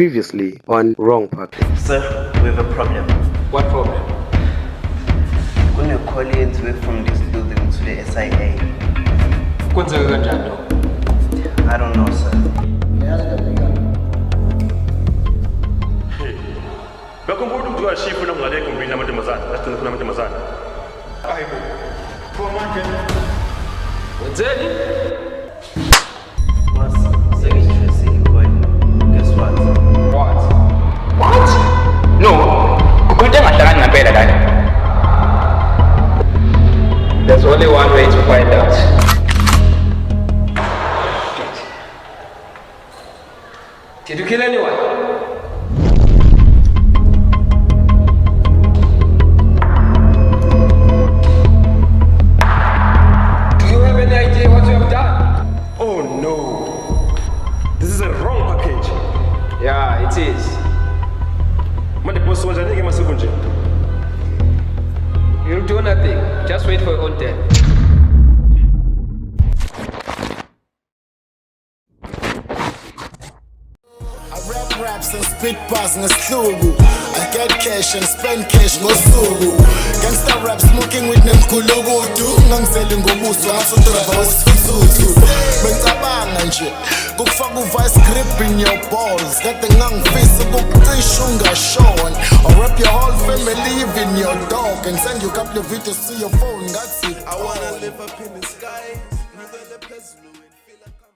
Previously on Wrong Package. Sir, we have a problem. What problem? When your colleagues went from this building to the SIA. Kwenzeka kanjani lo? I don't know, sir. Bakhumbula ukuthi washifu nongale egumbini lamantombazane, asigcina khona amantombazane. Hayibo. Kwa manje. Wenzeni? Boss, sengijwayele boy. Guess what? What? No. Kukhuluma engahlangani ngempela lana. There's only one way to find out. Did you kill anyone? Do you have any idea what you have done? Oh no. This is a wrong package. Yeah, it is. Manje boss wanjani ke masiku nje? You'll do nothing. Just wait for your own turn. I rap raps and spit bars ngesihluku. I get cash and spend cash ngosuku. Gangster rap smoking with nemkhulukudu. Ngangisele ngobuso ngaso driver wesifuthu. Bengicabanga nje kukufaka uvice grip in your balls. Kade ngangifisa ukucisha ungashona. I rap your whole family even your dog and send you a couple of videos to your phone. That's it. I wanna live up in the sky. Neither the Peslu and feel like I'm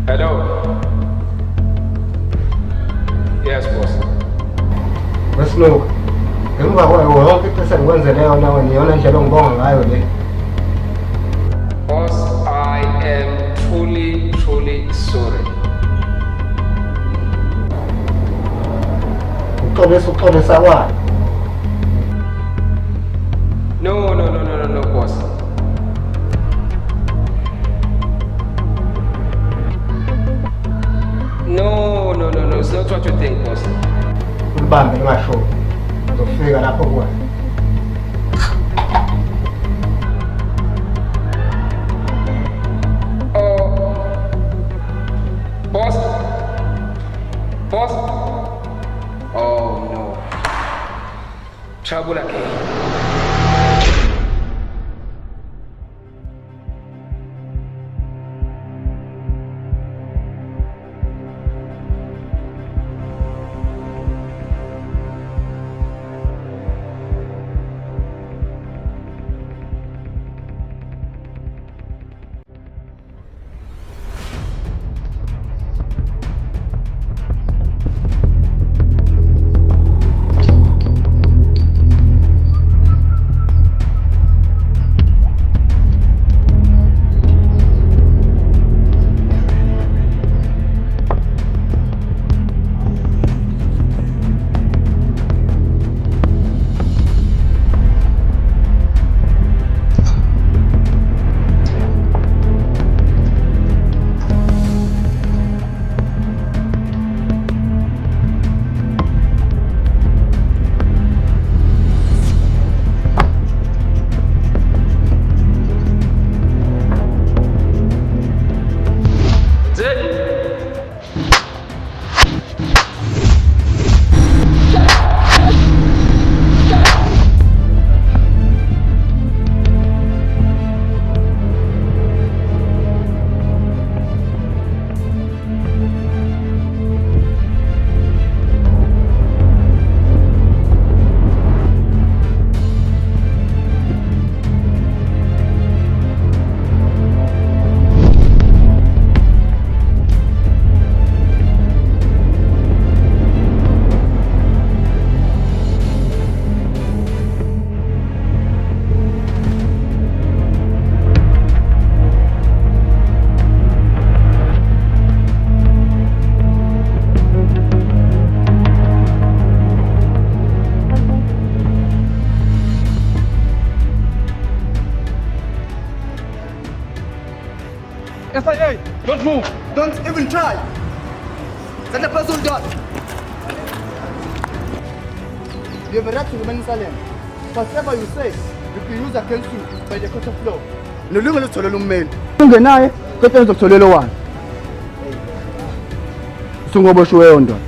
Hello. Yes, boss. Weslook, emva kwayo yonke into esengikwenzileyo nawe niyona ndlela ongibonga ngayo le. Boss, I am truly sorry. Uxolisa kwani? No, boss. No, it's not what you think, boss. Ulibambe lingasho. Uzofika lapho kwayo. Boss? Oh no. Trouble again. SIA, don't move. Don't even try. Send the person done. You have a right to remain silent. Whatever you say, you can use against you by the court of law. Nolungelo sitholela ummeli. Ungenaye, kodwa uzokutholela one. Sungoboshiweyo ndoda.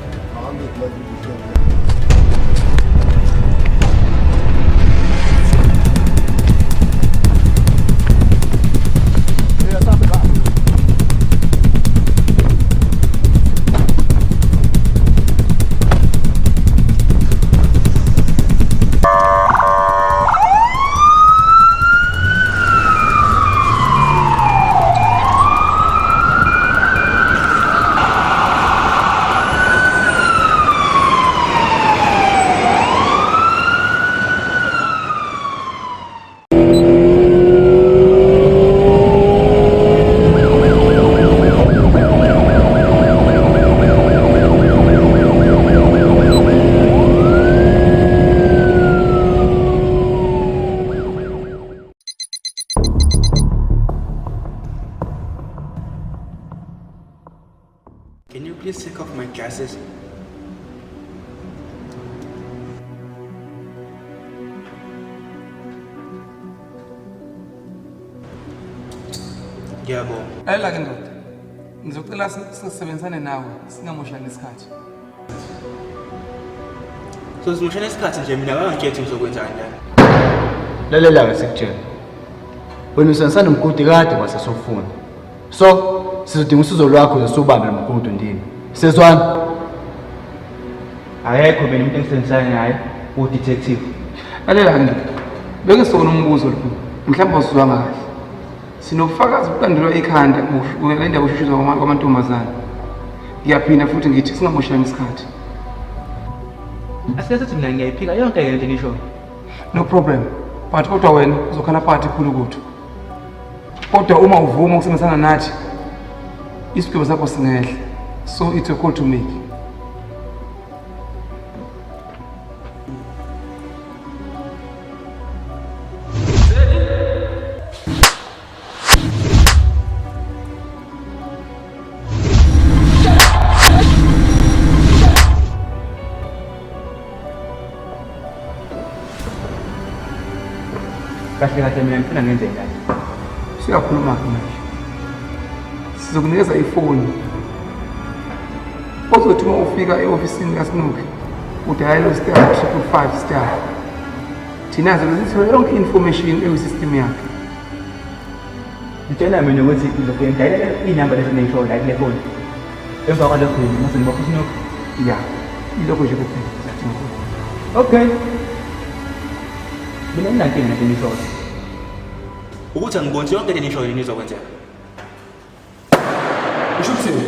Can you please take off my glasses? Yabo. Lalela ke ndoda. Ngizocela sisebenzisane nawe singamoshani isikhathi. So simoshana isikhathi nje mina akangikhethi ngizokwenzani la. Lalela ke sikutshela. Wena usensana umgodi kade wasesofuna. So sizodinga usizo lwakho zesubambe lomgodi ndini. Sezwana. Ayekho mina umuntu engisenzana naye udetective. Lalela ke ndoda. Beke sona umbuzo lo. Mhlawumbe usizwa kahle. Sinobufakazi buqandelwa ekhanda ngale ndaba ushushuzwa kwamantombazana. Ngiyaphinda futhi ngithi singamoshani isikhathi. Asiyasethi mina ngiyayiphika yonke le nto nisho. No problem. But kodwa wena uzokhala phakathi khulu kuthi. Kodwa uma uvuma ukusebenzisana nathi isigwebo sakho singehla. So it's a call to make. Kahle kahle mina ngifuna ngenze njani? Siyakhuluma manje. Sizokunikeza ifoni. Ozothi uma ufika e-ofisini kaSinuki, udayela *5 star. Thina sizothola yonke information ekusystem yakhe. Ngitshela mina ukuthi ngizofika ngidayela inamba lesi neyisho la kule phone. Emva kwalokho mase ngiba kuSinuki. Ya. Ilokho nje kuphela. Okay. Mina nginankinga nje nisho. Ukuthi angiboni yonke le nisho nizokwenzeka. Usho ukuthini?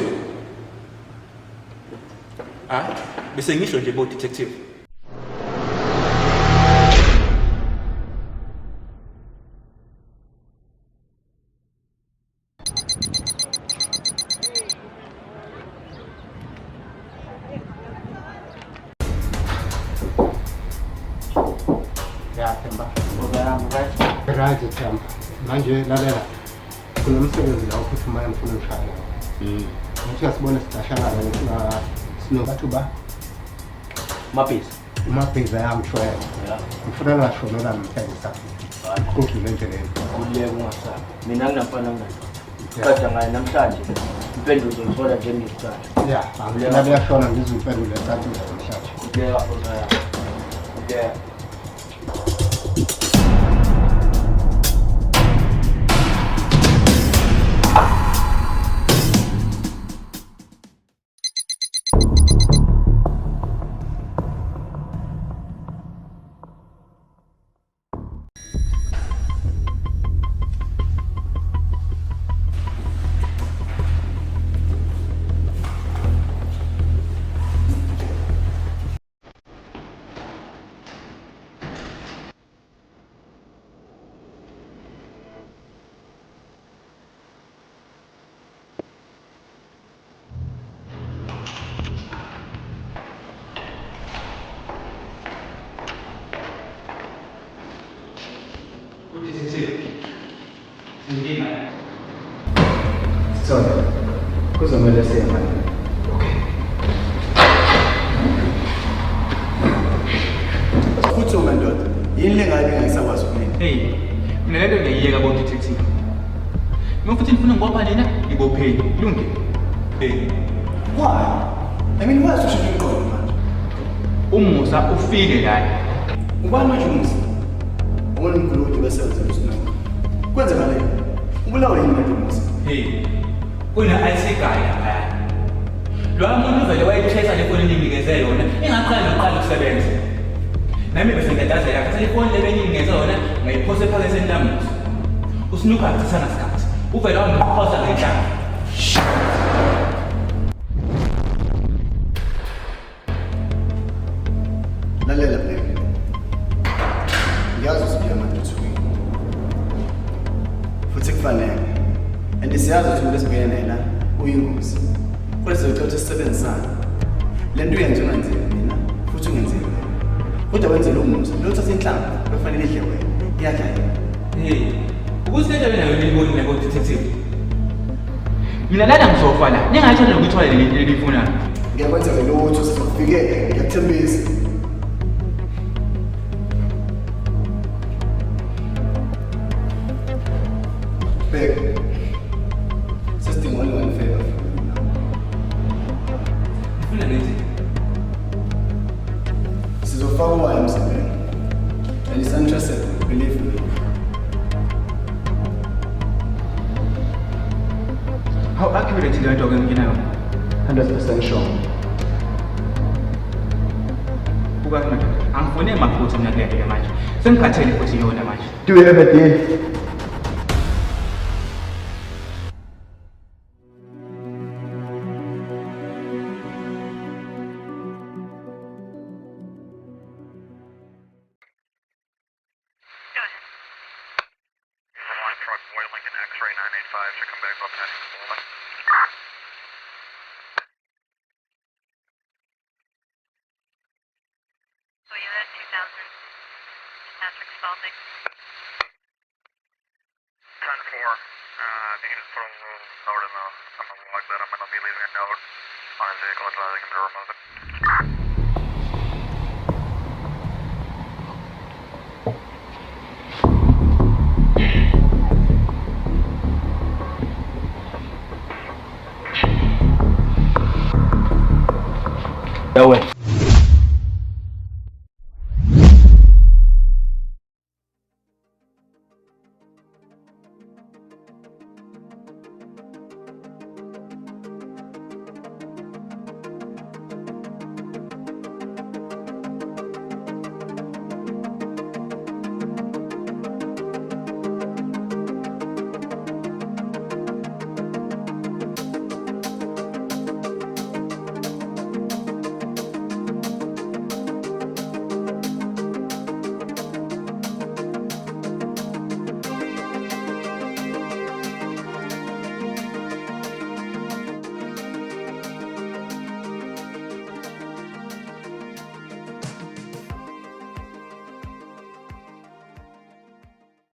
Bese ngisho nje bo detective. Ya Themba. Right Themba. Manje lalela. Kunomsebenzi la uphuthumayo ngifuna ushaya. Ngithi asibone sidashana la sinobathu ba. Maphizi ayamshwela. Ngifuna ngashonela nomthengisa. Kodwa nje le. Kuleke ungasabi. Mina nginamfana ngani. Kodwa ngaye namhlanje impendulo uzothola nje ngisicala. Ya, ngifuna liyashona ngizimpendulo esathi namhlanje. Kuleke bafana yami. Kuleke. Sorry. Kuzomela siyama. Okay. yini lengabe ngisakwazi ukulinda? Hey, mina lento ngiyiyeka bo detective. Ngofuthi nifuna ngibopha nina, ngibopheni. Kulungile. Hey. Why? I mean, why usho umqondo manje? Umusa ufike la. Ubani manje umusa? Ubona umguludu bese wenza usinako. Kwenza ngale. Ubulawa yini manje umusa? Hey. Kuna ayisekhaya lapha. Lo muntu vele wayethesa le phone eninginikeze yona, engaqala noqala ukusebenza. Nami bese ngiyadazela ukuthi le phone lebeninginikeze yona, ngayiphose phaketheni lamuthi. Usinuka akuthana isikhathi. Uvela wangiphosa ngenhlamba. Lalela bheka. Ngiyazi usiphiya manje usuku. Futhi kufanele. And siyazi ukuthi lesibhekene la uyingozi. Kwese ucela sisebenzisana. Lento yenziwa ngenzeni mina, futhi ungenzeni wena. Kodwa wenze lo muzi, lo thatha inhlamba, kufanele idle wena. Iyadla yini? Hey. Ukuthi lento nayo niliboni nabo detective. Mina lana ngizofa la. Ningathanda ukuthola lento elifunayo. Ngiyakwenza lutho sizokufikela, ngiyakuthembisa. Bheka. Sidinga one favor. Ufuna nini? Sizofaka uwayo emsebenzini. And it's interested, believe me. How accurate is that organ, you know? 100% sure. Buka manje. Angifune maphutha mina kule manje. Sengikhathele futhi yona manje. Do you have a deal? So you had 2000 Patrick Spalding. 10-4. If you can just put a little note in the log that I'm going to be leaving a note on his vehicle advising him to remove it. That way.